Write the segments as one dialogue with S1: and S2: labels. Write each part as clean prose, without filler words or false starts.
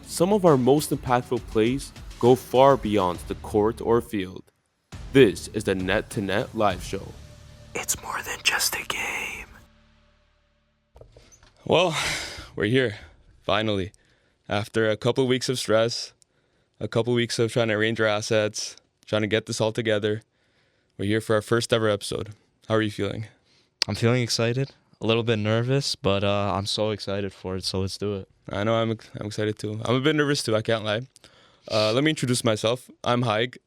S1: Some of our most impactful plays go far beyond the court or field. This is the Net to Net Live Show.
S2: It's more than just a game.
S3: Well, we're here, finally. After a couple weeks of stress, a couple weeks of trying to arrange our assets, trying to get this all together, we're here for our first ever episode. How are you feeling?
S4: I'm feeling excited, a little bit nervous, but I'm so excited for it, so let's do it.
S3: I know I'm excited too. I'm a bit nervous too, I can't lie. Let me introduce myself. I'm Haig.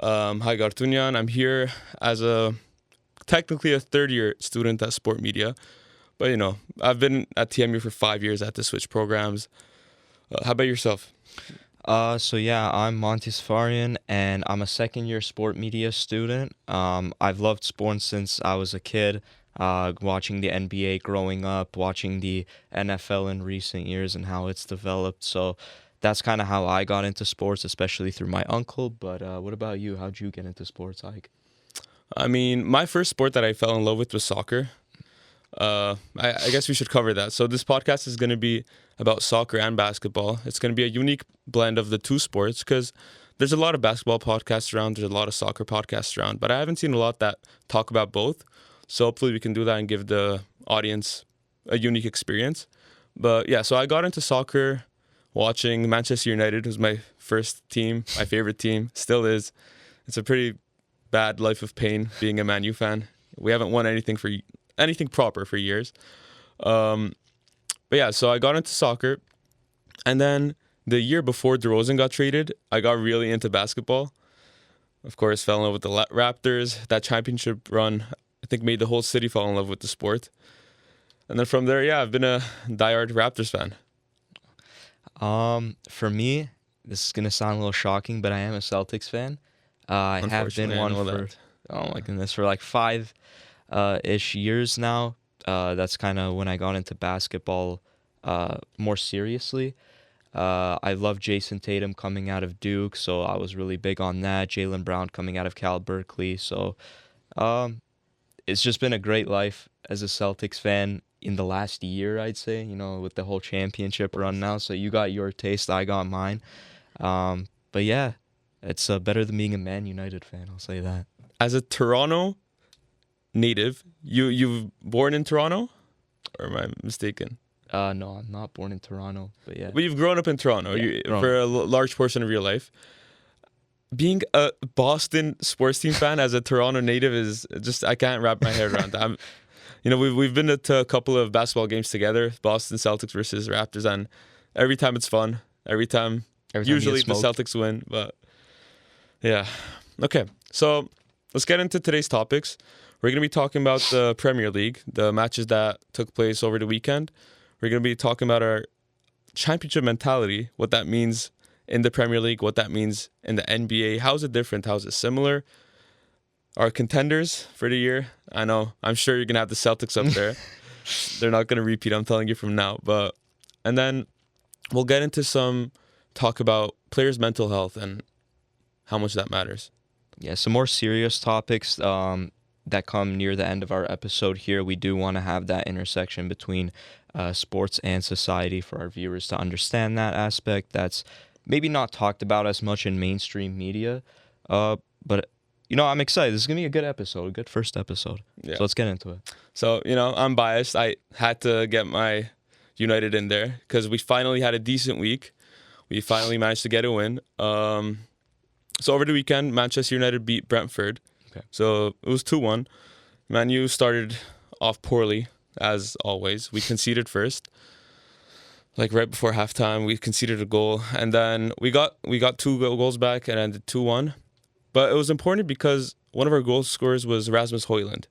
S3: Haig Artunyan. I'm here as technically a third-year student at Sport Media. But, I've been at TMU for 5 years at the Switch programs. How about yourself?
S4: I'm Monte Safarian, and I'm a second-year sport media student. I've loved sports since I was a kid, watching the NBA growing up, watching the NFL in recent years and how it's developed. So that's kind of how I got into sports, especially through my uncle. But what about you? How'd you get into sports, Ike?
S3: I mean, my first sport that I fell in love with was soccer. I guess we should cover that. So this podcast is going to be about soccer and basketball. It's going to be a unique blend of the two sports because there's a lot of basketball podcasts around. There's a lot of soccer podcasts around, but I haven't seen a lot that talk about both. So hopefully we can do that and give the audience a unique experience. But yeah, so I got into soccer watching Manchester United. It was my first team, my favorite team, still is. It's a pretty bad life of pain being a Man U fan. We haven't won anything proper for years. But yeah, so I got into soccer. And then the year before DeRozan got traded, I got really into basketball. Of course, fell in love with the Raptors. That championship run, I think, made the whole city fall in love with the sport. And then from there, yeah, I've been a diehard Raptors fan.
S4: For me, this is gonna sound a little shocking, but I am a Celtics fan. I have been one for oh my goodness for like 5 ish years now. That's kind of when I got into basketball more seriously. I love Jason Tatum coming out of Duke, so I was really big on that. Jaylen Brown coming out of Cal Berkeley, so it's just been a great life as a Celtics fan in the last year, I'd say, with the whole championship run now. So you got your taste, I got mine. But yeah, it's better than being a Man United fan, I'll say that.
S3: As a Toronto native, you born in Toronto? Or am I mistaken?
S4: No, I'm not born in Toronto, but yeah.
S3: But you've grown up in Toronto for a large portion of your life. Being a Boston sports team fan as a Toronto native is just, I can't wrap my head around that. We've been to a couple of basketball games together, Boston Celtics versus Raptors, and every time it's fun. Every time usually the Celtics win, but yeah. Okay, so let's get into today's topics. We're going to be talking about the Premier League, the matches that took place over the weekend. We're going to be talking about our championship mentality, what that means in the Premier League, what that means in the NBA. How is it different? How is it similar? Our contenders for the year. I know, I'm sure you're going to have the Celtics up there. They're not going to repeat, I'm telling you from now. And then we'll get into some talk about players' mental health and how much that matters.
S4: Yeah, some more serious topics that come near the end of our episode here. We do want to have that intersection between sports and society for our viewers to understand that aspect that's maybe not talked about as much in mainstream media. But, I'm excited. This is going to be a good episode, a good first episode. Yeah. So let's get into it.
S3: So, I'm biased. I had to get my United in there because we finally had a decent week. We finally managed to get a win. So over the weekend, Manchester United beat Brentford. Okay. So it was 2-1. Man U started off poorly, as always. We conceded first. Like right before halftime, we conceded a goal. And then we got 2 goals back and ended 2-1. But it was important because one of our goal scorers was Rasmus Højlund.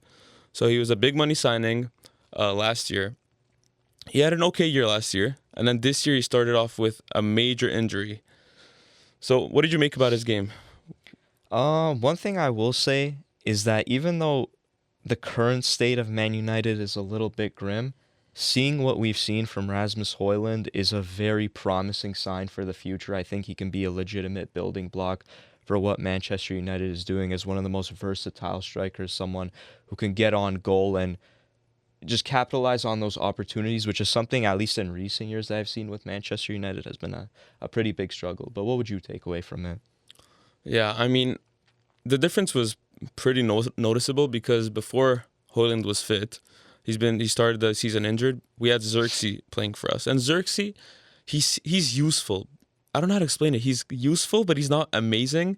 S3: So he was a big money signing last year. He had an okay year last year. And then this year he started off with a major injury. So what did you make about his game?
S4: One thing I will say is that even though the current state of Man United is a little bit grim, seeing what we've seen from Rasmus Højlund is a very promising sign for the future. I think he can be a legitimate building block for what Manchester United is doing as one of the most versatile strikers, someone who can get on goal and just capitalize on those opportunities, which is something, at least in recent years, that I've seen with Manchester United has been a pretty big struggle. But what would you take away from it?
S3: Yeah, I mean, the difference was pretty noticeable because before Højlund was fit, he started the season injured. We had Xerxes playing for us, and Xerxes, he's useful. I don't know how to explain it. He's useful, but he's not amazing.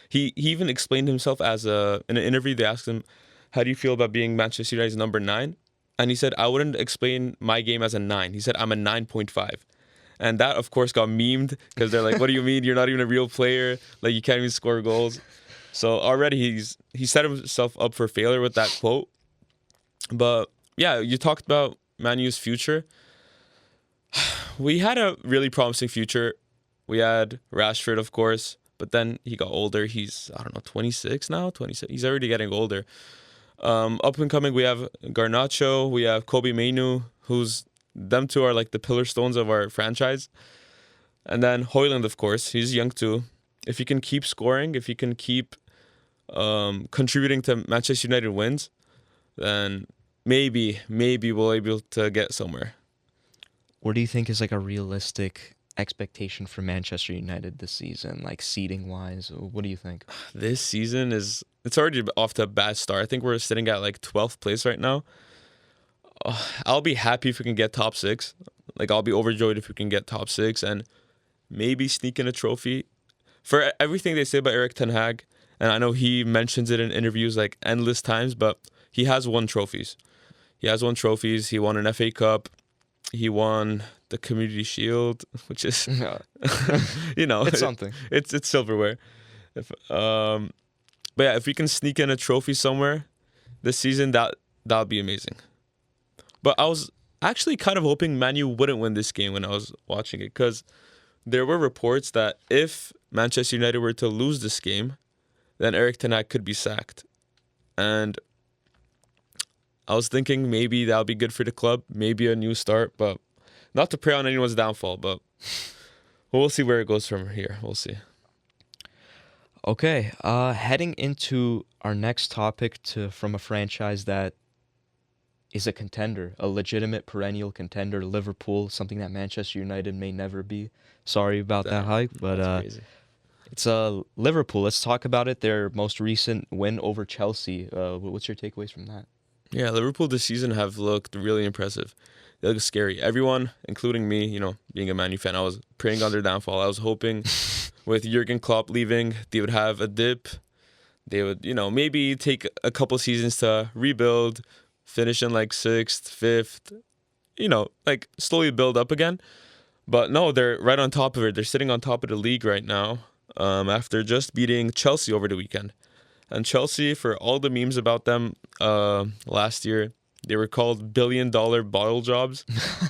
S3: He even explained himself as in an interview. They asked him, "How do you feel about being Manchester United's number 9?" And he said, "I wouldn't explain my game as a 9." He said, "I'm a 9.5." And that, of course, got memed because they're like, "What do you mean? You're not even a real player. Like, you can't even score goals." So already he set himself up for failure with that quote. But yeah, you talked about Man U's future. We had a really promising future. We had Rashford, of course, but then he got older. He's, I don't know, 26 now? 26. He's already getting older. Up and coming, we have Garnacho, we have Kobe Mainu, them two are like the pillar stones of our franchise. And then Højlund, of course, he's young too. If he can keep scoring, if he can keep contributing to Manchester United wins, then maybe we'll be able to get somewhere.
S4: What do you think is like a realistic expectation for Manchester United this season, like seeding wise? What do you think?
S3: This season it's already off to a bad start. I think we're sitting at like 12th place right now. I'll be happy if we can get top 6. Like, I'll be overjoyed if we can get top 6 and maybe sneak in a trophy. For everything they say about Erik ten Hag, and I know he mentions it in interviews like endless times, but he has won trophies. He won an FA Cup. He won the Community Shield, which is,
S4: it's something.
S3: It's silverware. But yeah, if we can sneak in a trophy somewhere this season, that'll be amazing. But I was actually kind of hoping Man U wouldn't win this game when I was watching it, because there were reports that if Manchester United were to lose this game, then Erik ten Hag could be sacked. And I was thinking maybe that'll be good for the club, maybe a new start, but not to prey on anyone's downfall, but we'll see where it goes from here. We'll see.
S4: Okay, heading into our next topic from a franchise that is a contender, a legitimate perennial contender, Liverpool, something that Manchester United may never be. Sorry about that Haig, but it's Liverpool. Let's talk about it. Their most recent win over Chelsea. What's your takeaways from that?
S3: Yeah, Liverpool this season have looked really impressive. They look scary. Everyone, including me, being a Man U fan, I was praying on their downfall. I was hoping with Jurgen Klopp leaving, they would have a dip. They would, maybe take a couple seasons to rebuild, finish in like 6th, 5th, like slowly build up again. But no, they're right on top of it. They're sitting on top of the league right now after just beating Chelsea over the weekend. And Chelsea, for all the memes about them last year, they were called billion-dollar bottle jobs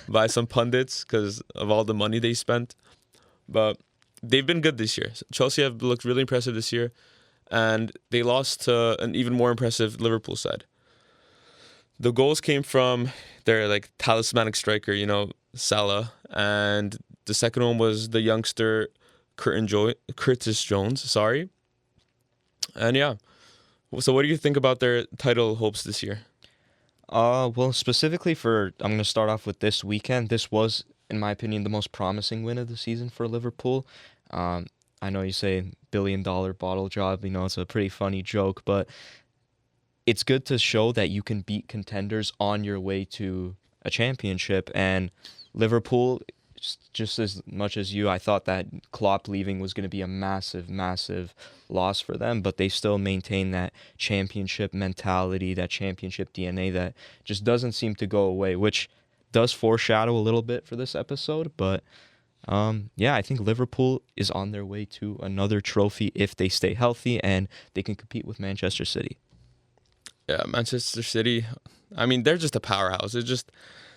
S3: by some pundits because of all the money they spent. But they've been good this year. Chelsea have looked really impressive this year, and they lost to an even more impressive Liverpool side. The goals came from their like talismanic striker, Salah, and the second one was the youngster Curtis Jones. Sorry. And yeah. So what do you think about their title hopes this year?
S4: Well, specifically I'm going to start off with this weekend. This was, in my opinion, the most promising win of the season for Liverpool. I know you say billion-dollar bottle job. It's a pretty funny joke, but it's good to show that you can beat contenders on your way to a championship. And Liverpool, just as much as you, I thought that Klopp leaving was going to be a massive, massive loss for them, but they still maintain that championship mentality, that championship DNA that just doesn't seem to go away, which does foreshadow a little bit for this episode. But I think Liverpool is on their way to another trophy if they stay healthy and they can compete with Manchester City.
S3: Yeah, Manchester City, I mean, they're just a powerhouse.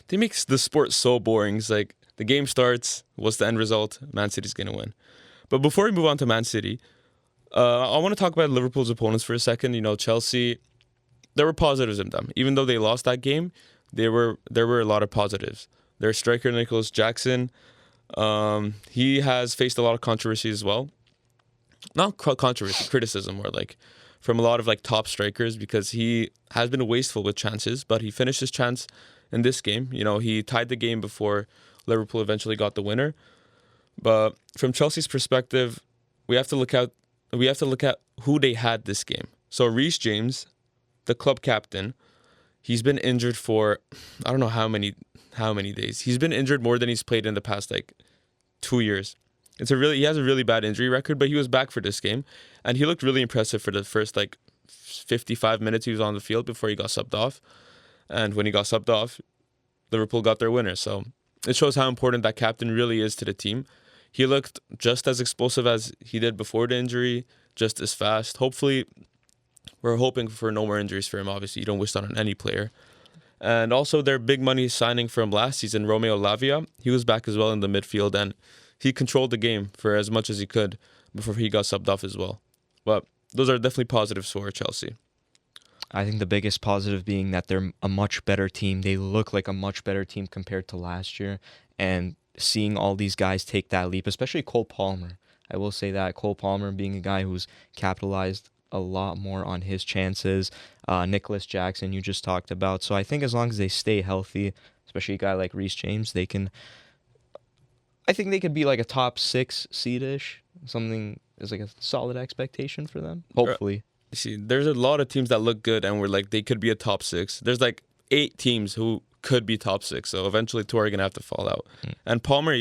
S3: They make the sport so boring. It's like the game starts, what's the end result? Man City's going to win. But before we move on to Man City, I want to talk about Liverpool's opponents for a second. Chelsea, there were positives in them. Even though they lost that game, there were a lot of positives. Their striker, Nicholas Jackson, he has faced a lot of controversy as well. Not controversy, criticism, or like from a lot of like top strikers because he has been wasteful with chances, but he finished his chance in this game. You know, he tied the game before Liverpool eventually got the winner. But from Chelsea's perspective, we have to look at who they had this game. So Reece James, the club captain, he's been injured for I don't know how many days. He's been injured more than he's played in the past like 2 years. He has a really bad injury record, but he was back for this game, and he looked really impressive for the first like 55 minutes he was on the field before he got subbed off. And when he got subbed off, Liverpool got their winner. So it shows how important that captain really is to the team. He looked just as explosive as he did before the injury, just as fast. Hopefully, we're hoping for no more injuries for him. Obviously, you don't wish that on any player. And also their big money signing from last season, Romeo Lavia, he was back as well in the midfield, and he controlled the game for as much as he could before he got subbed off as well. But those are definitely positives for Chelsea.
S4: I think the biggest positive being that they're a much better team. They look like a much better team compared to last year. And seeing all these guys take that leap, especially Cole Palmer. I will say that Cole Palmer being a guy who's capitalized a lot more on his chances. Nicholas Jackson, you just talked about. So I think as long as they stay healthy, especially a guy like Reece James, I think they could be like a top 6 seed-ish. Something is like a solid expectation for them. Hopefully.
S3: See, there's a lot of teams that look good and we're like, they could be a top 6. There's like 8 teams who could be top 6. So eventually 2 are going to have to fall out. And Palmer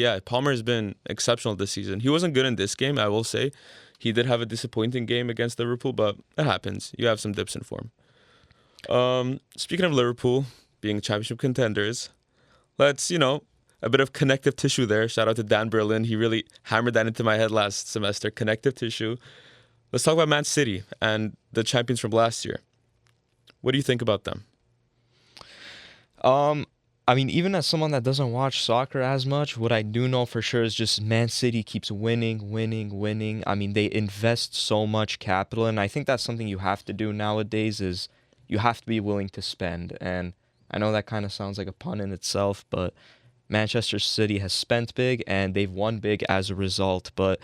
S3: has been exceptional this season. He wasn't good in this game, I will say. He did have a disappointing game against Liverpool, but it happens. You have some dips in form. Speaking of Liverpool being championship contenders, let's, a bit of connective tissue there. Shout out to Dan Berlin. He really hammered that into my head last semester. Connective tissue. Let's talk about Man City and the champions from last year. What do you think about them?
S4: I mean, even as someone that doesn't watch soccer as much, what I do know for sure is just Man City keeps winning. I mean, they invest so much capital, and I think that's something you have to do nowadays is you have to be willing to spend. And I know that kind of sounds like a pun in itself, but Manchester City has spent big, and they've won big as a result. But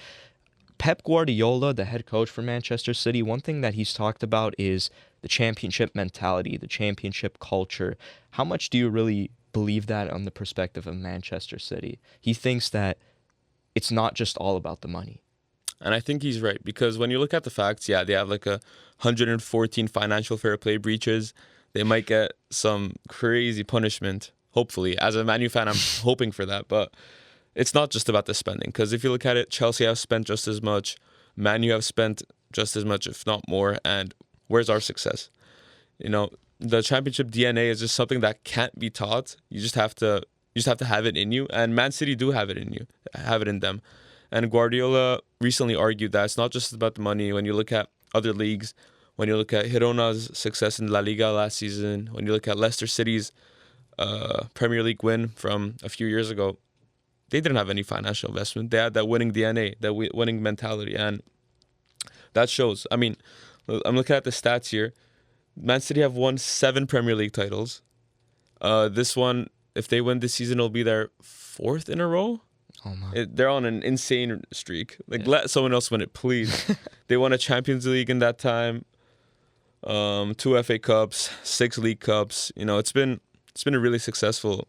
S4: Pep Guardiola, the head coach for Manchester City, one thing that he's talked about is the championship mentality, the championship culture. How much do you really believe that on the perspective of Manchester City? He thinks that it's not just all about the money.
S3: And I think he's right, because when you look at the facts, they have like 114 financial fair play breaches. They might get some crazy punishment, hopefully. As a Man U fan, I'm hoping for that. But it's not just about the spending, because if you look at it, Chelsea have spent just as much, Man U have spent just as much, if not more. And where's our success? The championship DNA is just something that can't be taught. You just have to have it in you. And Man City do have it in them. And Guardiola recently argued that it's not just about the money. When you look at other leagues, when you look at Girona's success in La Liga last season, when you look at Leicester City's Premier League win from a few years ago, they didn't have any financial investment. They had that winning DNA, that winning mentality, and that shows. I mean, I'm looking at the stats here. Man City have won 7 Premier League titles. This one, if they win this season, it'll be their 4th in a row.
S4: Oh my!
S3: They're on an insane streak. Let someone else win it, please. They won a Champions League in that time, 2 FA Cups, 6 League Cups. It's been a really successful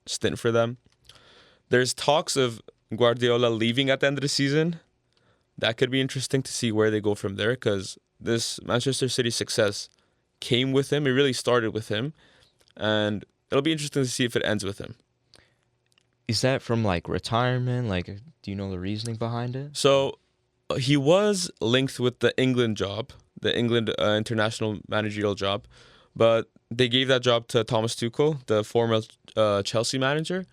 S3: stint for them. There's talks of Guardiola leaving at the end of the season. That could be interesting to see where they go from there, because this Manchester City success came with him. It really started with him, and it'll be interesting to see if it ends with him.
S4: Is that from retirement? Do you know the reasoning behind it?
S3: So he was linked with the England job, the England international managerial job, but they gave that job to Thomas Tuchel, the former Chelsea manager.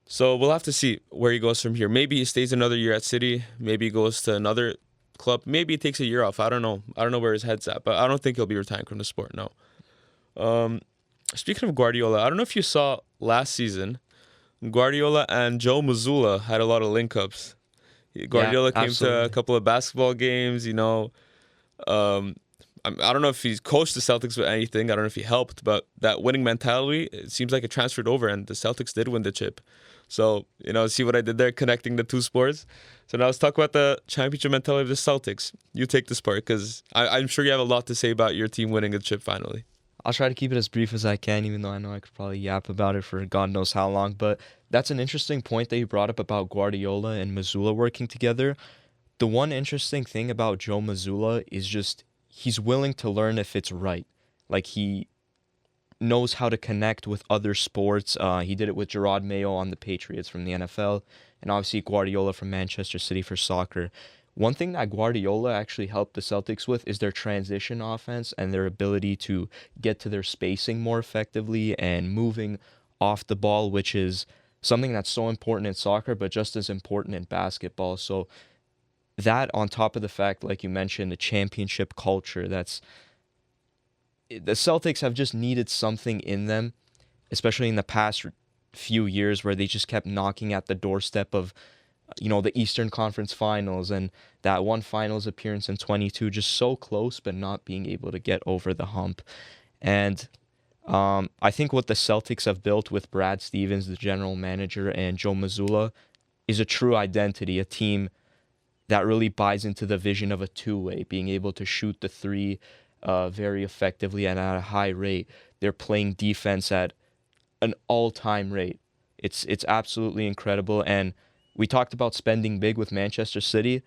S3: So we'll have to see where he goes from here. Maybe he stays another year at City. Maybe he goes to another club. Maybe he takes a year off. I don't know. I don't know where his head's at, but I don't think he'll be retiring from the sport, no. Speaking of Guardiola, I don't know if you saw last season, Guardiola and Joe Mazzulla had a lot of link-ups. Guardiola came to a couple of basketball games, I don't know if he's coached the Celtics with anything. I don't know if he helped, but that winning mentality, it seems like it transferred over, and the Celtics did win the chip. So, see what I did there, connecting the two sports. So now let's talk about the championship mentality of the Celtics. You take this part because I'm sure you have a lot to say about your team winning the chip finally.
S4: I'll try to keep it as brief as I can, even though I know I could probably yap about it for God knows how long. But that's an interesting point that you brought up about Guardiola and Mazzulla working together. The one interesting thing about Joe Mazzulla is just he's willing to learn if it's right. Like, he knows how to connect with other sports. He did it with Gerard Mayo on the Patriots from the NFL, and obviously Guardiola from Manchester City for soccer. One thing that Guardiola actually helped the Celtics with is their transition offense and their ability to get to their spacing more effectively and moving off the ball, which is something that's so important in soccer, but just as important in basketball. So that, on top of the fact, like you mentioned, the championship culture, the Celtics have just needed something in them, especially in the past few years where they just kept knocking at the doorstep of, the Eastern Conference Finals and that one finals appearance in 22, just so close, but not being able to get over the hump. And I think what the Celtics have built with Brad Stevens, the general manager, and Joe Mazzulla is a true identity, a team that really buys into the vision of a two-way, being able to shoot the three very effectively and at a high rate. They're playing defense at an all-time rate. It's absolutely incredible. And we talked about spending big with Manchester City.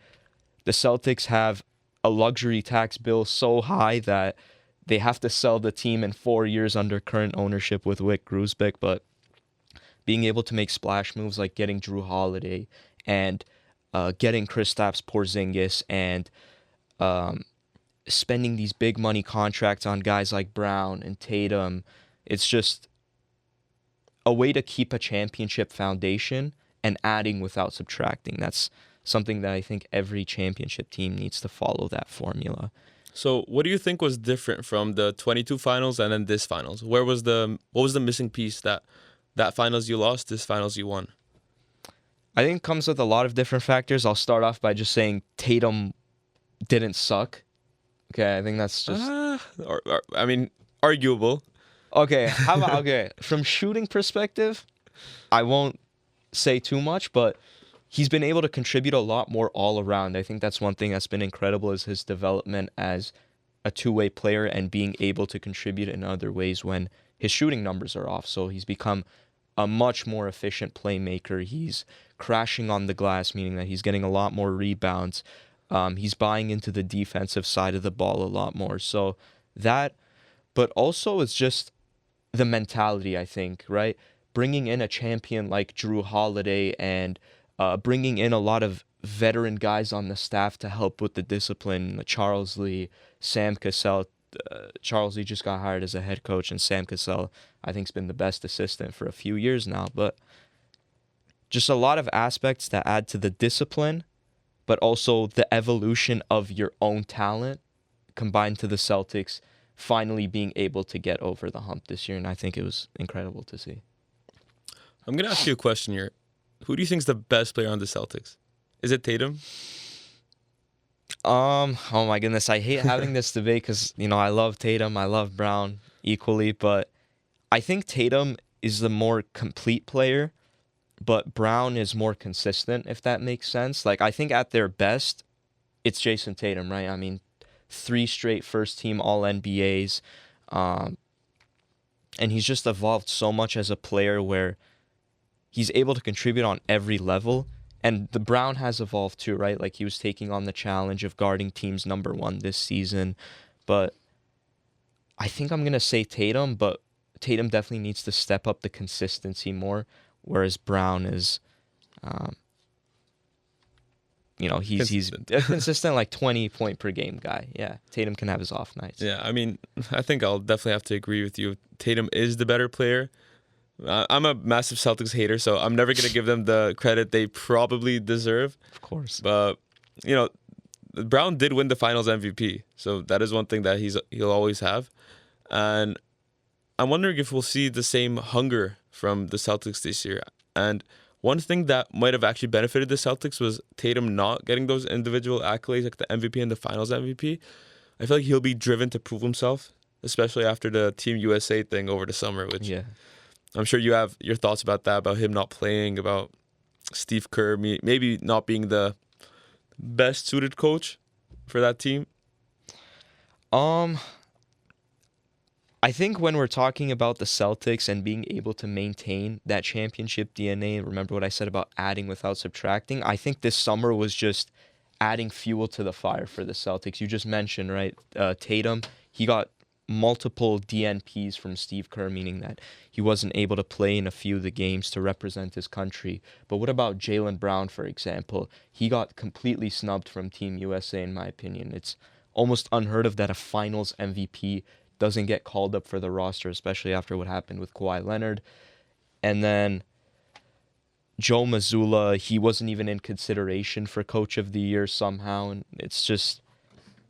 S4: The Celtics have a luxury tax bill so high that they have to sell the team in 4 years under current ownership with Wyc Grousbeck. But being able to make splash moves like getting Drew Holiday and getting Kristaps Porzingis and spending these big money contracts on guys like Brown and Tatum, it's just a way to keep a championship foundation and adding without subtracting. That's something that I think every championship team needs to follow, that formula.
S3: So what do you think was different from the 22 finals and then this finals? What was the missing piece that finals you lost, this finals you won?
S4: I think it comes with a lot of different factors. I'll start off by just saying Tatum didn't suck. Okay, I think that's just...
S3: arguable.
S4: Okay, from shooting perspective, I won't say too much, but he's been able to contribute a lot more all around. I think that's one thing that's been incredible is his development as a two-way player and being able to contribute in other ways when his shooting numbers are off. So he's become a much more efficient playmaker. He's crashing on the glass, meaning that he's getting a lot more rebounds. He's buying into the defensive side of the ball a lot more. So that, but also it's just the mentality, I think, right? Bringing in a champion like Drew Holiday and bringing in a lot of veteran guys on the staff to help with the discipline. Charles Lee, Sam Cassell. Charles Lee just got hired as a head coach, and Sam Cassell, I think, has been the best assistant for a few years now. But just a lot of aspects that add to the discipline, but also the evolution of your own talent combined to the Celtics finally being able to get over the hump this year. And I think it was incredible to see.
S3: I'm going to ask you a question here. Who do you think is the best player on the Celtics? Is it Tatum?
S4: Oh my goodness. I hate having this debate because, I love Tatum. I love Brown equally. But I think Tatum is the more complete player, but Brown is more consistent, if that makes sense. Like, I think at their best, it's Jason Tatum, right? I mean, 3 straight first-team All-NBAs. And he's just evolved so much as a player where he's able to contribute on every level. And the Brown has evolved too, right? Like, he was taking on the challenge of guarding teams number 1 this season. But I think I'm going to say Tatum, but Tatum definitely needs to step up the consistency more, whereas Brown is, he's a consistent, like, 20-point per game guy. Yeah, Tatum can have his off nights.
S3: Yeah, I mean, I think I'll definitely have to agree with you. Tatum is the better player. I'm a massive Celtics hater, so I'm never going to give them the credit they probably deserve.
S4: Of course.
S3: But, Brown did win the Finals MVP, so that is one thing that he'll always have. And I'm wondering if we'll see the same hunger from the Celtics this year. And one thing that might have actually benefited the Celtics was Tatum not getting those individual accolades like the MVP and the Finals MVP. I feel like he'll be driven to prove himself, especially after the Team USA thing over the summer, which...
S4: Yeah.
S3: I'm sure you have your thoughts about that, about him not playing, about Steve Kerr maybe not being the best suited coach for that team.
S4: Um, I think when we're talking about the Celtics and being able to maintain that championship DNA, remember what I said about adding without subtracting? I think this summer was just adding fuel to the fire for the Celtics. You just mentioned, right? Tatum, he got multiple DNPs from Steve Kerr, meaning that he wasn't able to play in a few of the games to represent his country. But what about Jaylen Brown, for example? He got completely snubbed from Team USA, in my opinion. It's almost unheard of that a finals MVP doesn't get called up for the roster, especially after what happened with Kawhi Leonard. And then Joe Mazzulla, he wasn't even in consideration for Coach of the Year somehow. And it's just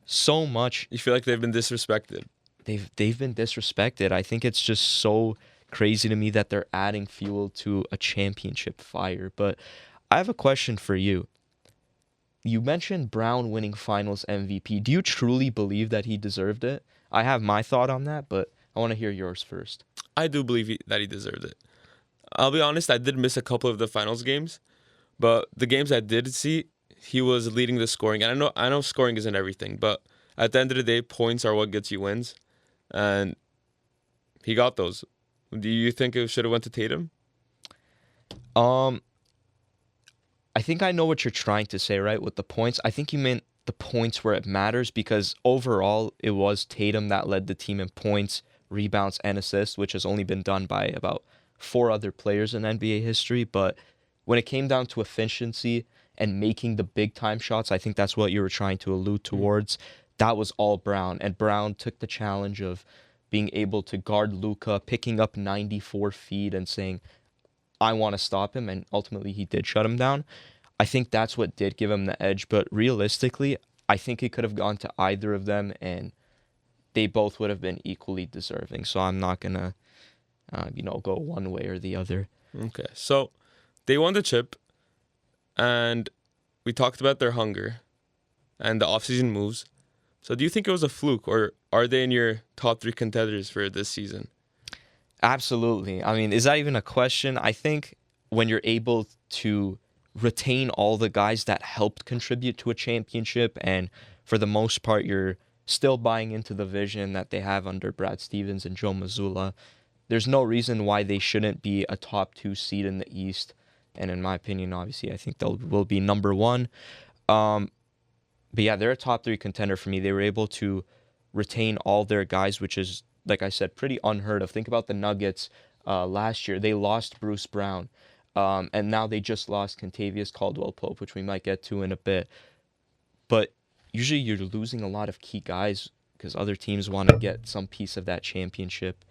S4: so much.
S3: You feel like they've been disrespected.
S4: They've been disrespected. I think it's just so crazy to me that they're adding fuel to a championship fire. But I have a question for you. You mentioned Brown winning finals MVP. Do you truly believe that he deserved it? I have my thought on that, but I want to hear yours first.
S3: I do believe that he deserved it. I'll be honest, I did miss a couple of the finals games, but the games I did see, he was leading the scoring. And I know scoring isn't everything, but at the end of the day, points are what gets you wins. And he got those. Do you think it should have went to Tatum?
S4: I think I know what you're trying to say, right? With the points. I think you meant the points where it matters, because overall it was Tatum that led the team in points, rebounds, and assists, which has only been done by about 4 other players in NBA history. But when it came down to efficiency and making the big time shots, I think that's what you were trying to allude towards. That was all Brown. And Brown took the challenge of being able to guard Luka, picking up 94 feet and saying, I want to stop him. And ultimately he did shut him down. I think that's what did give him the edge. But realistically, I think it could have gone to either of them, and they both would have been equally deserving. So I'm not going to, go one way or the other.
S3: Okay. So they won the chip, and we talked about their hunger and the offseason moves. So do you think it was a fluke, or are they in your top 3 contenders for this season?
S4: Absolutely. I mean, is that even a question? I think when you're able to retain all the guys that helped contribute to a championship, and for the most part, you're still buying into the vision that they have under Brad Stevens and Joe Mazzulla, there's no reason why they shouldn't be a top 2 seed in the East. And in my opinion, obviously, I think will be number 1. But yeah, they're a top 3 contender for me. They were able to retain all their guys, which is, like I said, pretty unheard of. Think about the Nuggets last year. They lost Bruce Brown. And now they just lost Kentavious Caldwell-Pope, which we might get to in a bit. But usually you're losing a lot of key guys because other teams want to get some piece of that championship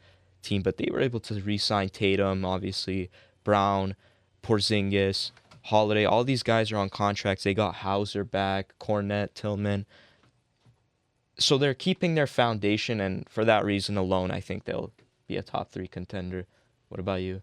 S4: team. But they were able to re-sign Tatum, obviously, Brown, Porzingis, Holiday. All these guys are on contracts. They got Hauser back, Cornette, Tillman. So they're keeping their foundation, and for that reason alone, I think they'll be a top 3 contender. What about you?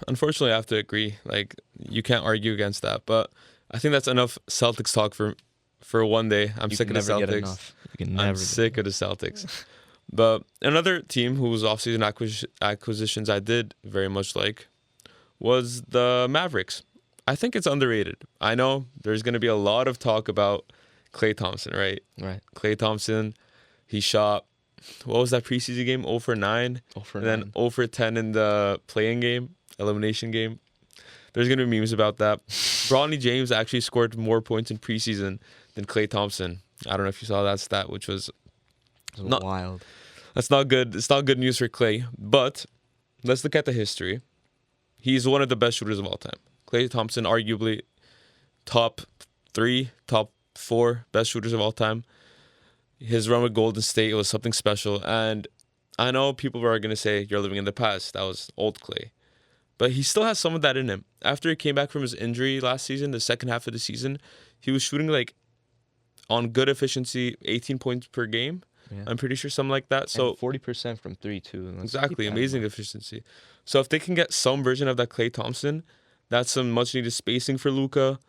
S3: Unfortunately, I have to agree. Like, you can't argue against that. But I think that's enough Celtics talk for one day. I'm sick of the Celtics. I'm sick of the Celtics. But another team whose offseason acquisitions I did very much like was the Mavericks. I think it's underrated. I know there's going to be a lot of talk about Klay Thompson, right?
S4: Right.
S3: Klay Thompson, he shot, what was that preseason game? 0 for 9.
S4: 0 for
S3: and
S4: 9.
S3: then 0 for 10 in the play-in game, elimination game. There's going to be memes about that. Bronny James actually scored more points in preseason than Klay Thompson. I don't know if you saw that stat, which was
S4: wild.
S3: That's not good. It's not good news for Klay. But let's look at the history. He's one of the best shooters of all time. Klay Thompson, arguably top 3, top 4 best shooters of all time. His run with Golden State was something special. And I know people are going to say, you're living in the past. That was old Klay. But he still has some of that in him. After he came back from his injury last season, the second half of the season, he was shooting like on good efficiency, 18 points per game. Yeah. I'm pretty sure something like that. So
S4: 40% from 3 too.
S3: Exactly, amazing efficiency. So if they can get some version of that Klay Thompson, that's some much needed spacing for Luka.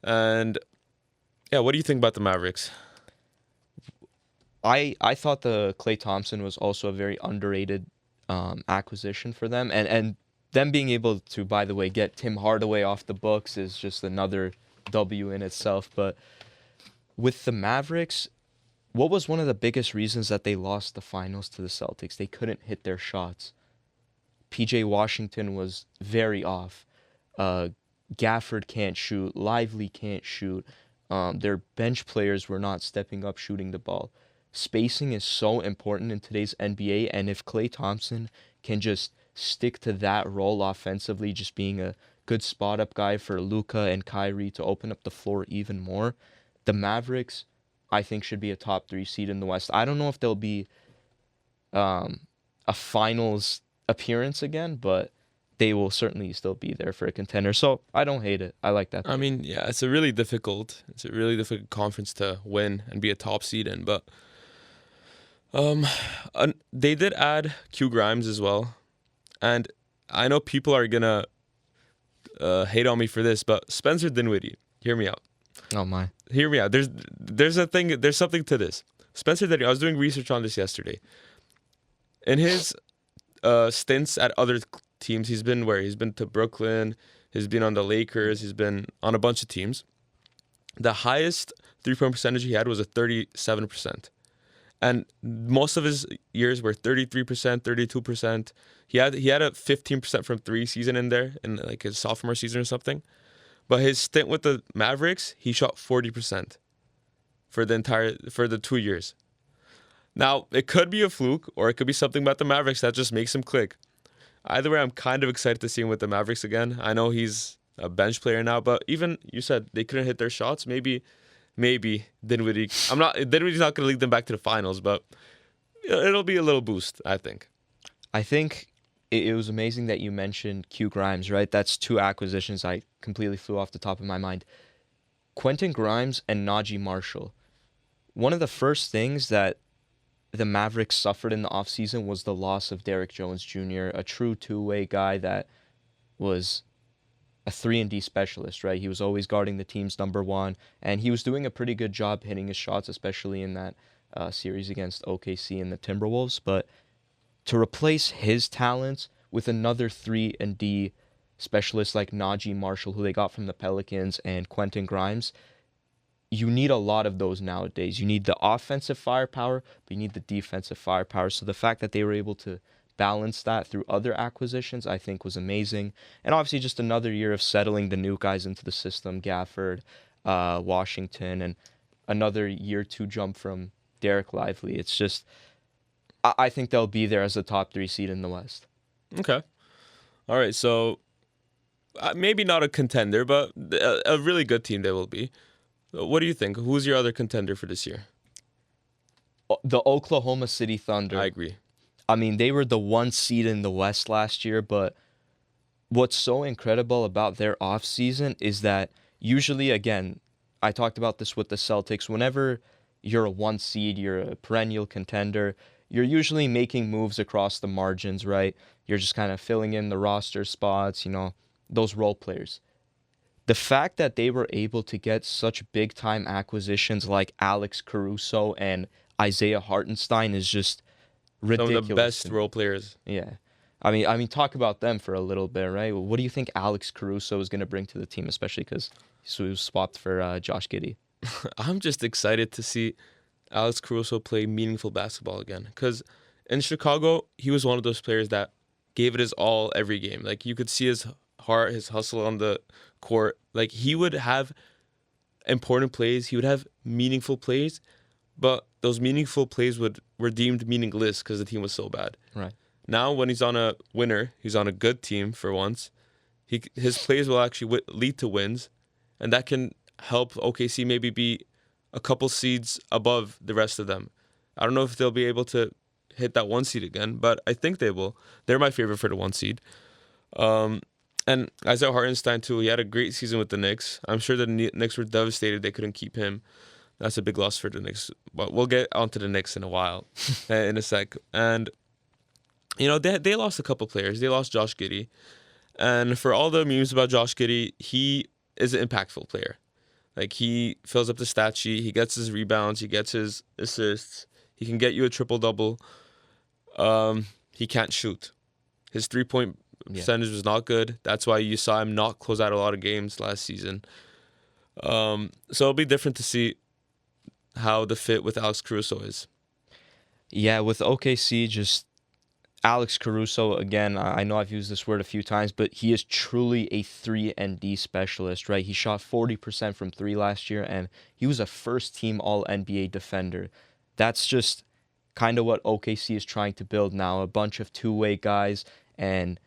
S3: And yeah, what do you think about the Mavericks?
S4: I thought the Klay Thompson was also a very underrated acquisition for them, and them being able to, by the way, get Tim Hardaway off the books is just another W in itself. But with the Mavericks, what was one of the biggest reasons that they lost the finals to the Celtics? They couldn't hit their shots. PJ Washington was very off. Gafford can't shoot. Lively can't shoot. Their bench players were not stepping up shooting the ball. Spacing is so important in today's NBA, and if Klay Thompson can just stick to that role offensively, just being a good spot-up guy for Luka and Kyrie to open up the floor even more, the Mavericks, I think, should be a top 3 seed in the West. I don't know if they'll be a finals appearance again, but they will certainly still be there for a contender. So I don't hate it. I like that.
S3: I mean, yeah, it's a really difficult conference to win and be a top seed in. But they did add Q Grimes as well, and I know people are gonna hate on me for this, but Spencer Dinwiddie, hear me out.
S4: Oh my,
S3: hear me out. There's something to this. Spencer Dinwiddie, I was doing research on this yesterday. In his stints at other teams, he's been where? He's been to Brooklyn, he's been on the Lakers, he's been on a bunch of teams. The highest 3-point percentage he had was a 37%. And most of his years were 33%, 32%. He had a 15% from 3 season in there in like his sophomore season or something. But his stint with the Mavericks, he shot 40% for the 2 years. Now, it could be a fluke, or it could be something about the Mavericks that just makes him click. Either way, I'm kind of excited to see him with the Mavericks again. I know he's a bench player now, but even you said they couldn't hit their shots. Maybe Dinwiddie. Dinwiddie's not going to lead them back to the finals, but it'll be a little boost, I think.
S4: I think it was amazing that you mentioned Q Grimes, right? That's 2 acquisitions I completely flew off the top of my mind. Quentin Grimes and Najee Marshall. One of the first things that the Mavericks suffered in the offseason was the loss of Derrick Jones Jr., a true two-way guy that was a 3-and-D specialist, right? He was always guarding the team's number 1, and he was doing a pretty good job hitting his shots, especially in that series against OKC and the Timberwolves. But to replace his talents with another 3-and-D specialist like Najee Marshall, who they got from the Pelicans, and Quentin Grimes, you need a lot of those nowadays. You need the offensive firepower, but you need the defensive firepower. So the fact that they were able to balance that through other acquisitions, I think, was amazing. And obviously just another year of settling the new guys into the system, Gafford, Washington, and another year 2 jump from Derek Lively. It's just, I think they'll be there as a top 3 seed in the West.
S3: Okay. All right, so maybe not a contender, but a really good team they will be. What do you think? Who's your other contender for this year?
S4: The Oklahoma City Thunder.
S3: I agree.
S4: I mean, they were the 1 seed in the West last year, but what's so incredible about their offseason is that usually, again, I talked about this with the Celtics, whenever you're a 1 seed, you're a perennial contender, you're usually making moves across the margins, right? You're just kind of filling in the roster spots, those role players. The fact that they were able to get such big-time acquisitions like Alex Caruso and Isaiah Hartenstein is just ridiculous.
S3: Some of the best role players.
S4: Yeah. I mean, talk about them for a little bit, right? What do you think Alex Caruso is going to bring to the team, especially because he was swapped for Josh Giddey?
S3: I'm just excited to see Alex Caruso play meaningful basketball again. Because in Chicago, he was one of those players that gave it his all every game. Like, you could see his heart, his hustle on the court. Like, he would have important plays. He would have meaningful plays. But those meaningful plays were deemed meaningless because the team was so bad.
S4: Right.
S3: Now, when he's on a winner, he's on a good team for once, his plays will actually lead to wins. And that can help OKC maybe be a couple seeds above the rest of them. I don't know if they'll be able to hit that 1 seed again, but I think they will. They're my favorite for the 1 seed. And Isaiah Hartenstein, too, he had a great season with the Knicks. I'm sure the Knicks were devastated they couldn't keep him. That's a big loss for the Knicks. But we'll get onto the Knicks in a while, in a sec. And, they lost a couple players. They lost Josh Giddey. And for all the memes about Josh Giddey, he is an impactful player. Like, he fills up the stat sheet. He gets his rebounds. He gets his assists. He can get you a triple-double. he can't shoot. His 3-point percentage was not good. That's why you saw him not close out a lot of games last season. So it'll be different to see how the fit with Alex Caruso is.
S4: Yeah, with OKC, just Alex Caruso, again, I know I've used this word a few times, but he is truly a 3-and-D specialist, right? He shot 40% from 3 last year, and he was a first-team All-NBA defender. That's just kind of what OKC is trying to build now, a bunch of two-way guys and,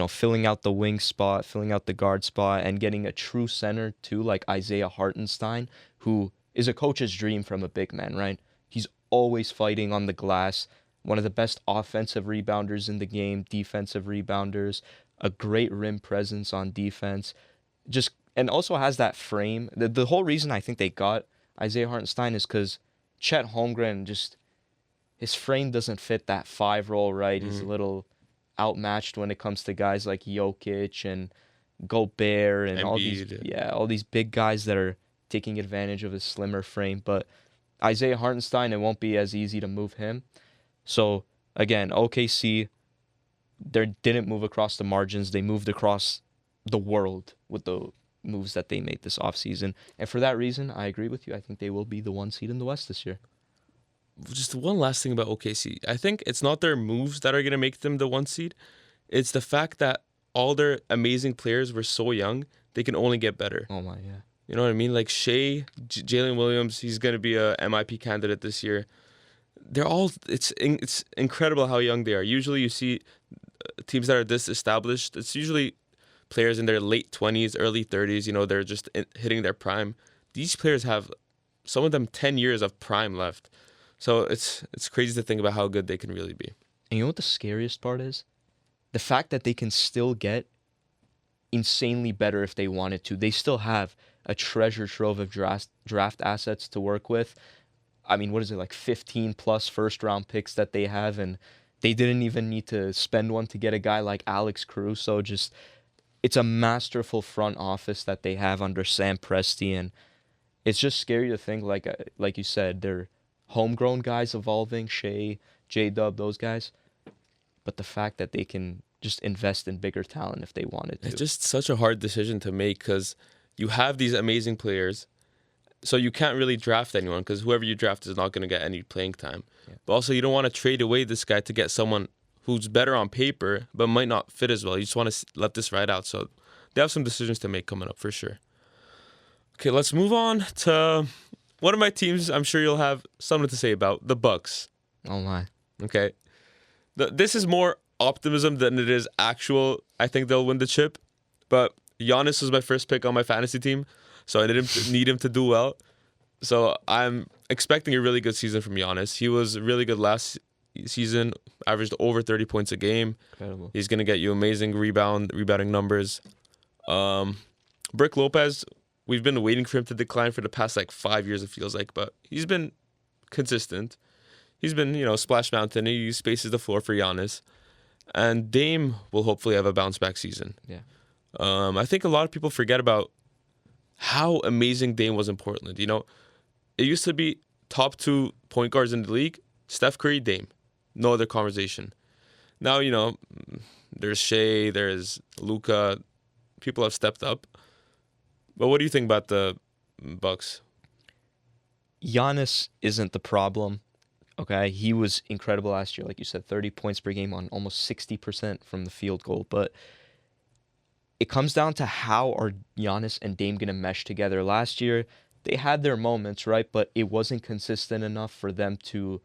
S4: filling out the wing spot, filling out the guard spot, and getting a true center, too, like Isaiah Hartenstein, who is a coach's dream from a big man, right? He's always fighting on the glass, one of the best offensive rebounders in the game, defensive rebounders, a great rim presence on defense, and also has that frame. The whole reason I think they got Isaiah Hartenstein is because Chet Holmgren, his frame doesn't fit that 5 role, right? He's a little outmatched when it comes to guys like Jokic and Gobert and all these big guys that are taking advantage of his slimmer frame. But Isaiah Hartenstein, it won't be as easy to move him. So, again, OKC, they didn't move across the margins. They moved across the world with the moves that they made this offseason. And for that reason, I agree with you. I think they will be the 1 seed in the West this year.
S3: Just one last thing about OKC. I think it's not their moves that are going to make them the 1 seed. It's the fact that all their amazing players were so young, they can only get better.
S4: Oh, my, yeah.
S3: You know what I mean? Like Shea, Jalen Williams, he's going to be a MIP candidate this year. It's incredible how young they are. Usually you see teams that are this established, it's usually players in their late 20s, early 30s, they're just hitting their prime. These players have, some of them, 10 years of prime left. So it's crazy to think about how good they can really be.
S4: And you know what the scariest part is? The fact that they can still get insanely better if they wanted to. They still have a treasure trove of draft assets to work with. I mean, what is it, like 15 plus first-round picks that they have, and they didn't even need to spend one to get a guy like Alex Caruso. It's a masterful front office that they have under Sam Presti, and it's just scary to think, like you said, they're homegrown guys evolving, Shea, J-Dub, those guys. But the fact that they can just invest in bigger talent if they wanted to.
S3: It's just such a hard decision to make because you have these amazing players, so you can't really draft anyone because whoever you draft is not going to get any playing time. Yeah. But also you don't want to trade away this guy to get someone who's better on paper but might not fit as well. You just want to let this ride out. So they have some decisions to make coming up for sure. Okay, let's move on to one of my teams I'm sure you'll have something to say about, the Bucks.
S4: Oh, my.
S3: Okay. This is more optimism than it is actual. I think they'll win the chip. But Giannis was my first pick on my fantasy team, so I didn't need him to do well. So I'm expecting a really good season from Giannis. He was really good last season, averaged over 30 points a game.
S4: Incredible.
S3: He's going to get you amazing rebounding numbers. Brick Lopez, we've been waiting for him to decline for the past 5 years, it feels like, but he's been consistent. He's been, Splash Mountain. He spaces the floor for Giannis. And Dame will hopefully have a bounce-back season.
S4: Yeah.
S3: I think a lot of people forget about how amazing Dame was in Portland. It used to be top 2 point guards in the league, Steph Curry, Dame. No other conversation. Now, there's Shea, there's Luka. People have stepped up. But what do you think about the Bucks?
S4: Giannis isn't the problem. Okay, he was incredible last year, like you said, 30 points per game on almost 60% from the field goal. But it comes down to how are Giannis and Dame going to mesh together. Last year, they had their moments, right? But it wasn't consistent enough for them to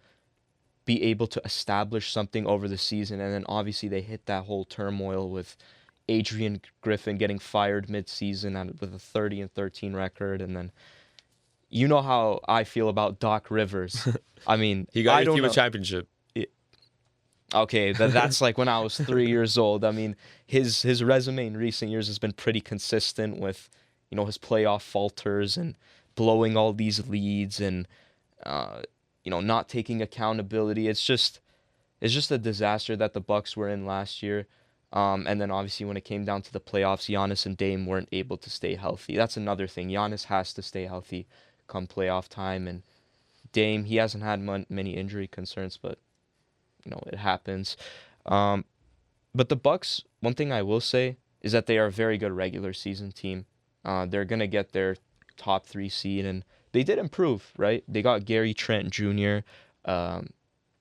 S4: be able to establish something over the season. And then obviously they hit that whole turmoil with Adrian Griffin getting fired mid-season with a 30-13 record. And then you know how I feel about Doc Rivers. I mean,
S3: he got your team a championship.
S4: Okay, that's like when I was 3 years old. I mean, his resume in recent years has been pretty consistent with, his playoff falters and blowing all these leads and, not taking accountability. It's just a disaster that the Bucks were in last year. And then obviously when it came down to the playoffs, Giannis and Dame weren't able to stay healthy. That's another thing. Giannis has to stay healthy come playoff time. And Dame, he hasn't had many injury concerns, but, it happens. Um, but the Bucks, one thing I will say is that they are a very good regular season team. They're gonna get their top 3 seed, and they did improve, right? They got Gary Trent Jr.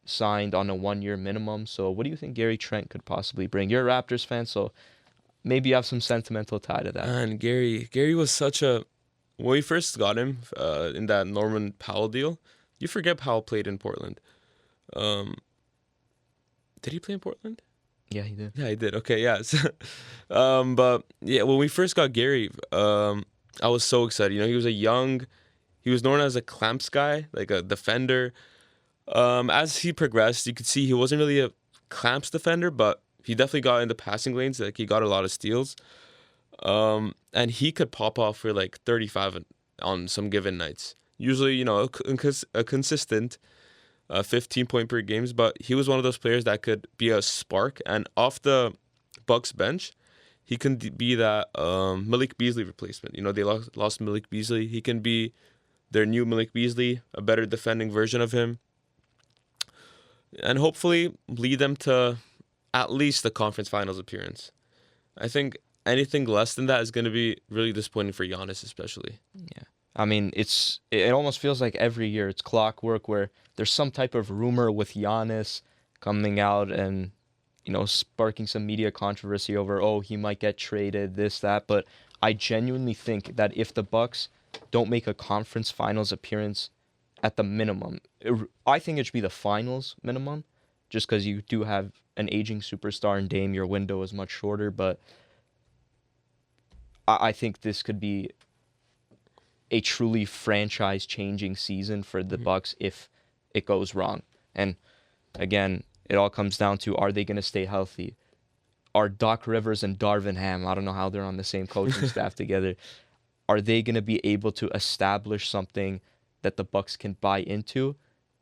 S4: Signed on a 1-year minimum. So what do you think Gary Trent could possibly bring? You're a Raptors fan, so maybe you have some sentimental tie to that.
S3: And Gary was such a when we first got him in that Norman Powell deal. You forget Powell played in Portland. Um, did he play in Portland?
S4: Yeah, he did.
S3: Yeah, he did. Okay, yeah. But yeah, when we first got Gary, I was so excited. You know, he was known as a clamps guy, like a defender. As he progressed, you could see he wasn't really a clamps defender, but he definitely got into passing lanes. Like he got a lot of steals. And he could pop off for like 35 on some given nights. Usually, you know, a consistent 15 point per games, but he was one of those players that could be a spark. And off the Bucks bench, he can be that Malik Beasley replacement. You know, they lost Malik Beasley. He can be their new Malik Beasley, a better defending version of him, and hopefully lead them to at least the conference finals appearance. I think anything less than that is going to be really disappointing for Giannis, especially.
S4: Yeah. I mean, it almost feels like every year it's clockwork where there's some type of rumor with Giannis coming out and, you know, sparking some media controversy over, oh, he might get traded, this, that. But I genuinely think that if the Bucks don't make a conference finals appearance at the minimum, I think it should be the finals minimum, just because you do have an aging superstar in Dame, your window is much shorter. But I think this could be a truly franchise-changing season for the Bucks if it goes wrong. And again, it all comes down to, are they going to stay healthy? Are Doc Rivers and Darvin Ham, I don't know how they're on the same coaching staff together, are they going to be able to establish something that the Bucks can buy into?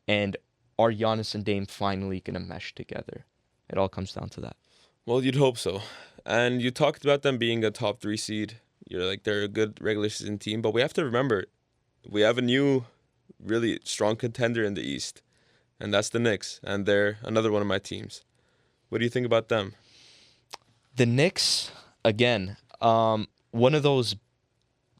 S4: And are Giannis and Dame finally going to mesh together? It all comes down to that.
S3: Well, you'd hope so. And you talked about them being a top 3 seed. You're like, they're a good regular season team, but we have to remember, we have a new, really strong contender in the East, and that's the Knicks, and they're another one of my teams. What do you think about them?
S4: The Knicks, again, one of those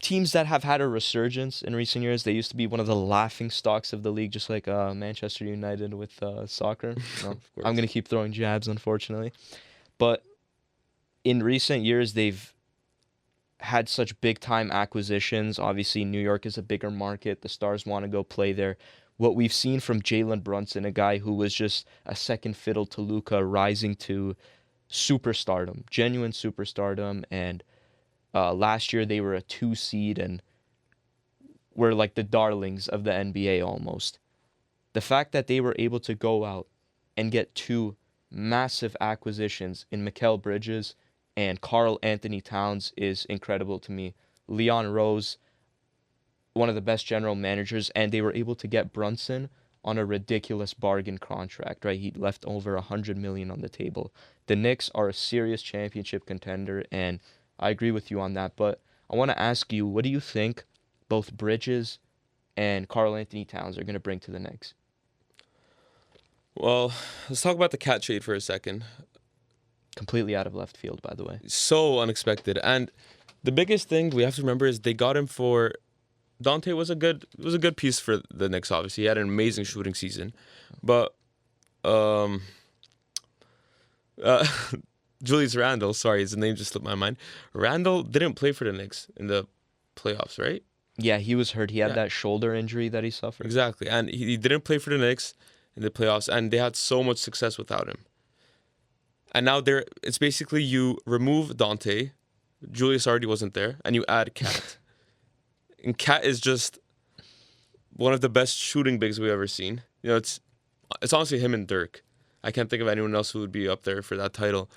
S4: teams that have had a resurgence in recent years. They used to be one of the laughing stocks of the league, just like Manchester United with soccer. No, I'm going to keep throwing jabs, unfortunately. But in recent years, they've had such big-time acquisitions. Obviously, New York is a bigger market. The Stars want to go play there. What we've seen from Jalen Brunson, a guy who was just a second fiddle to Luka, rising to superstardom, genuine superstardom. And last year, they were a 2 seed and were like the darlings of the NBA almost. The fact that they were able to go out and get 2 massive acquisitions in Mikal Bridges and Karl Anthony Towns is incredible to me. Leon Rose, one of the best general managers, and they were able to get Brunson on a ridiculous bargain contract, right? He left over $100 million on the table. The Knicks are a serious championship contender, and I agree with you on that. But I want to ask you, what do you think both Bridges and Karl Anthony Towns are going to bring to the Knicks?
S3: Well, let's talk about the cat trade for a second.
S4: Completely out of left field, by the way.
S3: So unexpected. And the biggest thing we have to remember is they got him for Dante was a good piece for the Knicks, obviously. He had an amazing shooting season. But Julius Randle, sorry, his name just slipped my mind. Randle didn't play for the Knicks in the playoffs, right?
S4: Yeah, he was hurt. He had that shoulder injury that he suffered.
S3: Exactly. And he didn't play for the Knicks in the playoffs, and they had so much success without him. And now it's basically you remove Dante, Julius already wasn't there, and you add Cat. And Cat is just one of the best shooting bigs we've ever seen. You know, it's honestly him and Dirk. I can't think of anyone else who would be up there for that title.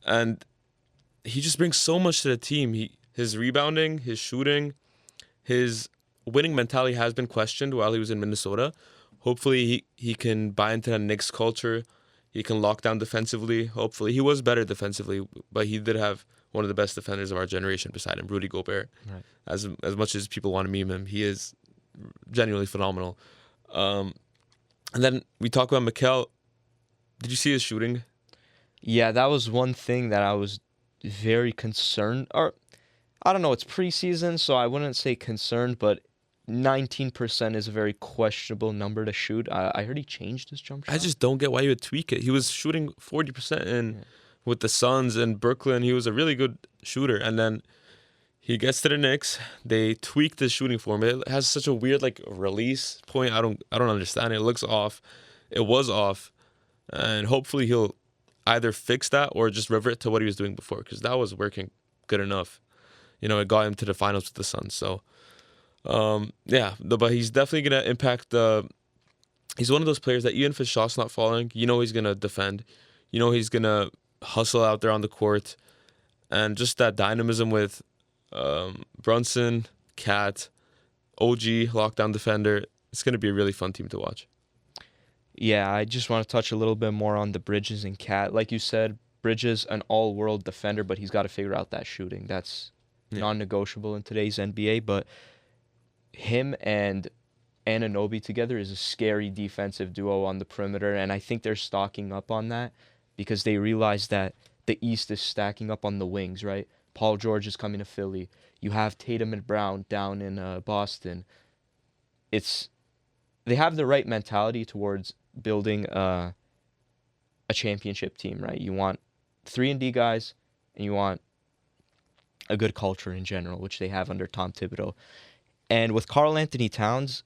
S3: And he just brings so much to the team. His rebounding, his shooting, his winning mentality has been questioned while he was in Minnesota. Hopefully he can buy into the Knicks culture. He can lock down defensively. Hopefully he was better defensively, but he did have one of the best defenders of our generation beside him, Rudy Gobert.
S4: Right.
S3: As much as people want to meme him, he is genuinely phenomenal. And then we talk about Mikal. Did you see his shooting?
S4: Yeah, that was one thing that I was very concerned, or I don't know, it's preseason, so I wouldn't say concerned, but 19% is a very questionable number to shoot. I heard he changed his jump shot.
S3: I just don't get why you would tweak it. He was shooting 40% with the Suns in Brooklyn. He was a really good shooter, and then he gets to the Knicks. They tweaked his shooting form. It has such a weird like release point. I don't understand it. It looks off. It was off, and hopefully he'll either fix that or just revert to what he was doing before, because that was working good enough. It got him to the finals with the Suns. So, but he's definitely gonna impact the. He's one of those players that even if his shot's not falling, he's gonna defend. He's gonna hustle out there on the court, and just that dynamism with Brunson, Cat, OG, lockdown defender. It's gonna be a really fun team to watch.
S4: Yeah, I just want to touch a little bit more on the Bridges and Cat. Like you said, Bridges, an all-world defender, but he's got to figure out that shooting. That's non-negotiable in today's NBA. But him and Anunoby together is a scary defensive duo on the perimeter, and I think they're stocking up on that because they realize that the East is stacking up on the wings, right? Paul George is coming to Philly. You have Tatum and Brown down in Boston. They have the right mentality towards building a championship team, right? You want 3-and-D guys, and you want a good culture in general, which they have under Tom Thibodeau. And with Karl Anthony Towns,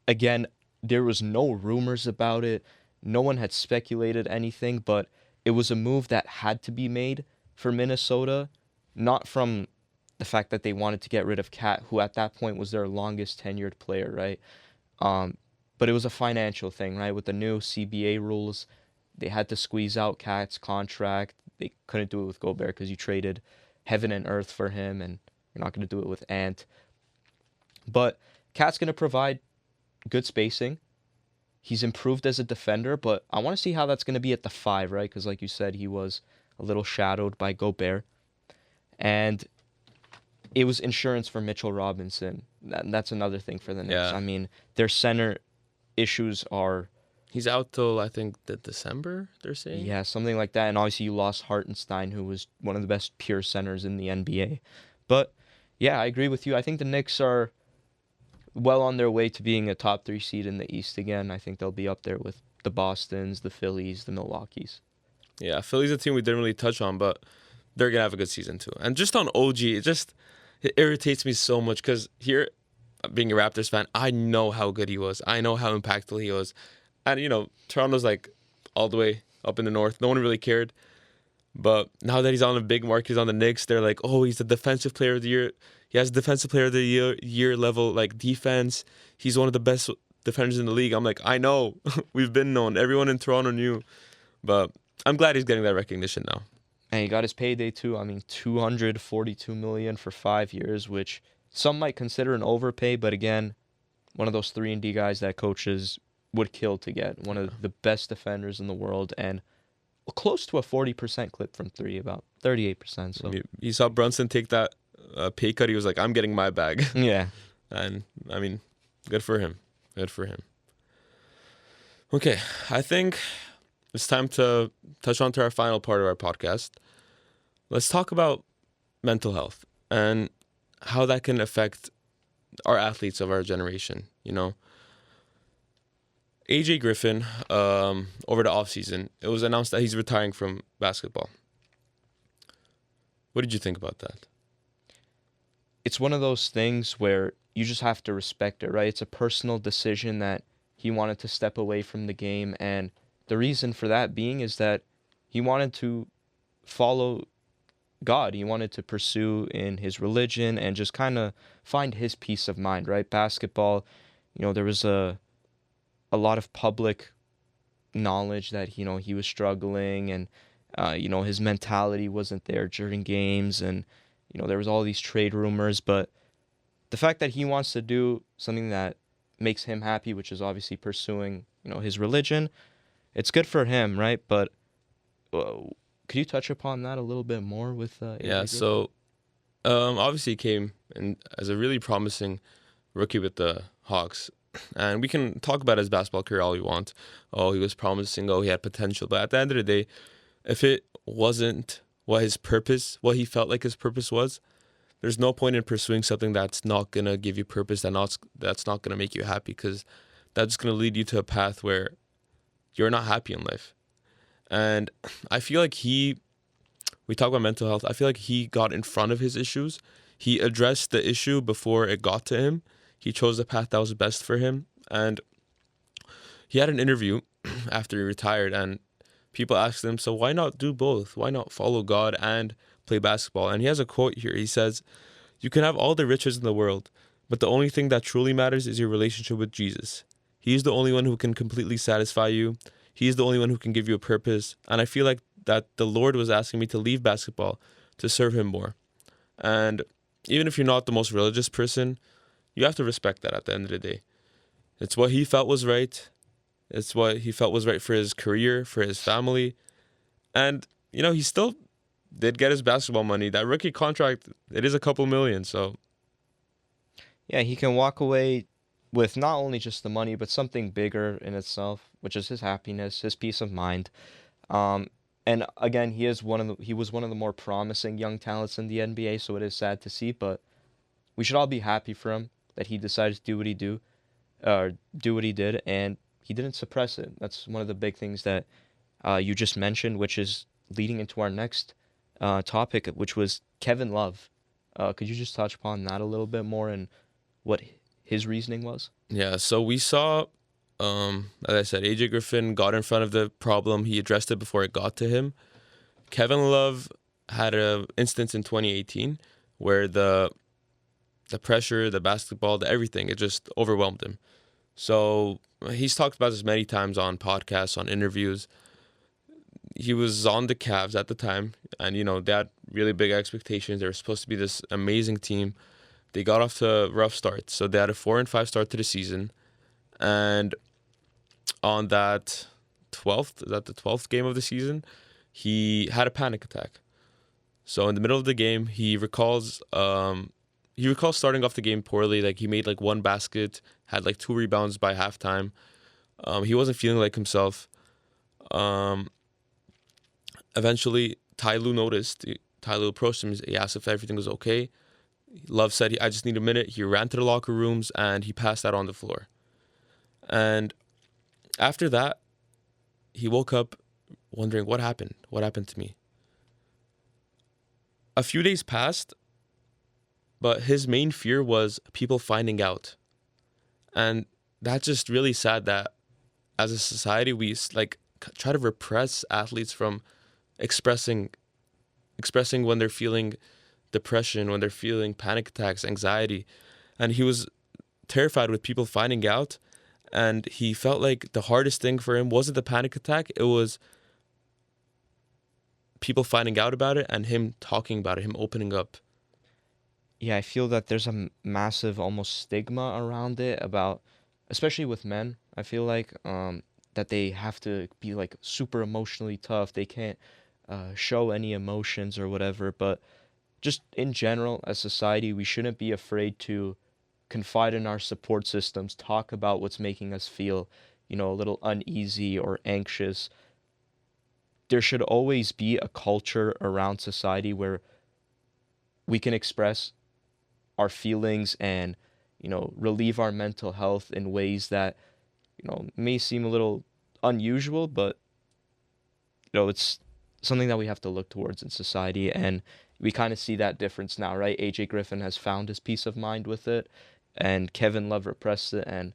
S4: again, there was no rumors about it. No one had speculated anything, but it was a move that had to be made for Minnesota, not from the fact that they wanted to get rid of Cat, who at that point was their longest tenured player, right? But it was a financial thing, right? With the new CBA rules, they had to squeeze out Cat's contract. They couldn't do it with Gobert because you traded heaven and earth for him, and you're not going to do it with Ant. But Cat's going to provide good spacing. He's improved as a defender, but I want to see how that's going to be at the 5, right? Because like you said, he was a little shadowed by Gobert. And it was insurance for Mitchell Robinson. That's another thing for the Knicks.
S3: Yeah.
S4: I mean, their center issues are...
S3: He's out till, I think, the December, they're saying?
S4: Yeah, something like that. And obviously you lost Hartenstein, who was one of the best pure centers in the NBA. But, yeah, I agree with you. I think the Knicks are well on their way to being a top 3 seed in the East again. I think they'll be up there with the Bostons, the Phillies, the Milwaukees.
S3: Yeah, Philly's a team we didn't really touch on, but they're going to have a good season too. And just on OG, it irritates me so much because here, being a Raptors fan, I know how good he was. I know how impactful he was. And, Toronto's like all the way up in the north. No one really cared. But now that he's on a big mark, he's on the Knicks, they're like, oh, he's the defensive player of the year. He has defensive player of the year level, like, defense. He's one of the best defenders in the league. I'm like, I know. We've been known. Everyone in Toronto knew. But I'm glad he's getting that recognition now.
S4: And he got his payday too. I mean, $242 million for 5 years, which some might consider an overpay. But again, one of those 3-and-D guys that coaches would kill to get. One of the best defenders in the world, and close to a 40% clip from 3, about 38%. So
S3: you saw Brunson take that pay cut. He was like, I'm getting my bag.
S4: Yeah.
S3: And, I mean, good for him. Good for him. Okay, I think it's time to touch on to our final part of our podcast. Let's talk about mental health and how that can affect our athletes of our generation, AJ Griffin, over the offseason, it was announced that he's retiring from basketball. What did you think about that?
S4: It's one of those things where you just have to respect it, right? It's a personal decision that he wanted to step away from the game, and the reason for that being is that he wanted to follow God. He wanted to pursue in his religion and just kind of find his peace of mind, right? Basketball, there was a lot of public knowledge that, he was struggling and, his mentality wasn't there during games and, there was all these trade rumors. But the fact that he wants to do something that makes him happy, which is obviously pursuing, his religion, it's good for him, right? But could you touch upon that a little bit more with
S3: Yeah, so obviously he came in as a really promising rookie with the Hawks. And we can talk about his basketball career all we want. Oh, he was promising. Oh, he had potential. But at the end of the day, if it wasn't what he felt like his purpose was, there's no point in pursuing something that's not going to give you purpose, that's not going to make you happy, because that's going to lead you to a path where you're not happy in life. And I feel like we talk about mental health, I feel like he got in front of his issues. He addressed the issue before it got to him. He chose the path that was best for him. And he had an interview after he retired, and people asked him, so why not do both? Why not follow God and play basketball? And he has a quote here. He says, "You can have all the riches in the world, but the only thing that truly matters is your relationship with Jesus. He's the only one who can completely satisfy you. He's the only one who can give you a purpose." And I feel like that the Lord was asking me to leave basketball to serve him more. And even if you're not the most religious person, you have to respect that at the end of the day. It's what he felt was right. It's what he felt was right for his career, for his family. And, he still did get his basketball money. That rookie contract, it is a couple million, so.
S4: Yeah, he can walk away with not only just the money, but something bigger in itself, which is his happiness, his peace of mind. And again, he was one of the more promising young talents in the NBA, so it is sad to see, but we should all be happy for him that he decided to do what he did, and he didn't suppress it. That's one of the big things that you just mentioned, which is leading into our next topic, which was Kevin Love. Could you just touch upon that a little bit more and what his reasoning was?
S3: Yeah, so we saw, as I said, AJ Griffin got in front of the problem. He addressed it before it got to him. Kevin Love had an instance in 2018 where the pressure, the basketball, the everything, it just overwhelmed him. So he's talked about this many times on podcasts, on interviews. He was on the Cavs at the time, and they had really big expectations. They were supposed to be this amazing team. They got off to rough starts, so they had a 4-5 start to the season. And on that 12th game of the season, he had a panic attack. So in the middle of the game, he recalls starting off the game poorly. Like, he made one basket, had 2 rebounds by halftime. He wasn't feeling like himself. Eventually, Ty Lue noticed. Ty Lue approached him. He asked if everything was okay. Love said, I just need a minute. He ran to the locker rooms and he passed out on the floor. And after that, he woke up wondering, what happened? What happened to me? A few days passed, but his main fear was people finding out. And that's just really sad that as a society, we try to repress athletes from expressing when they're feeling depression, when they're feeling panic attacks, anxiety. And he was terrified with people finding out. And he felt like the hardest thing for him wasn't the panic attack. It was people finding out about it and him talking about it, him opening up.
S4: Yeah, I feel that there's a massive almost stigma around it about, especially with men, I feel like that they have to be super emotionally tough. They can't show any emotions or whatever. But just in general, as society, we shouldn't be afraid to confide in our support systems, talk about what's making us feel, a little uneasy or anxious. There should always be a culture around society where we can express our feelings and, relieve our mental health in ways that, may seem a little unusual, but, it's something that we have to look towards in society. And we kind of see that difference now, right? AJ Griffin has found his peace of mind with it, and Kevin Love repressed it. And,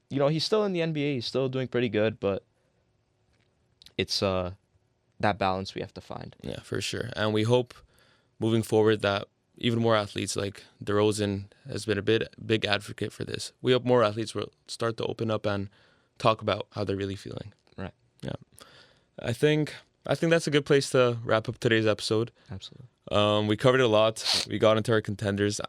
S4: he's still in the NBA. He's still doing pretty good, but it's that balance we have to find.
S3: Yeah, for sure. And we hope moving forward that even more athletes, like DeRozan has been a big advocate for this. We hope more athletes will start to open up and talk about how they're really feeling.
S4: Right.
S3: Yeah. I think that's a good place to wrap up today's episode.
S4: Absolutely.
S3: We covered a lot. We got into our contenders.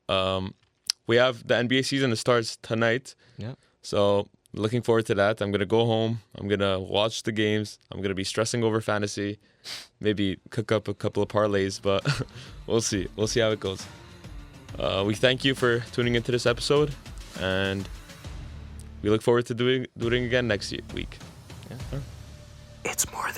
S3: We have the NBA season that starts tonight.
S4: Yeah.
S3: So looking forward to that. I'm going to go home. I'm going to watch the games. I'm going to be stressing over fantasy. Maybe cook up a couple of parlays, but we'll see. We'll see how it goes. We thank you for tuning into this episode, and we look forward to doing again next week.
S4: Yeah.
S2: It's more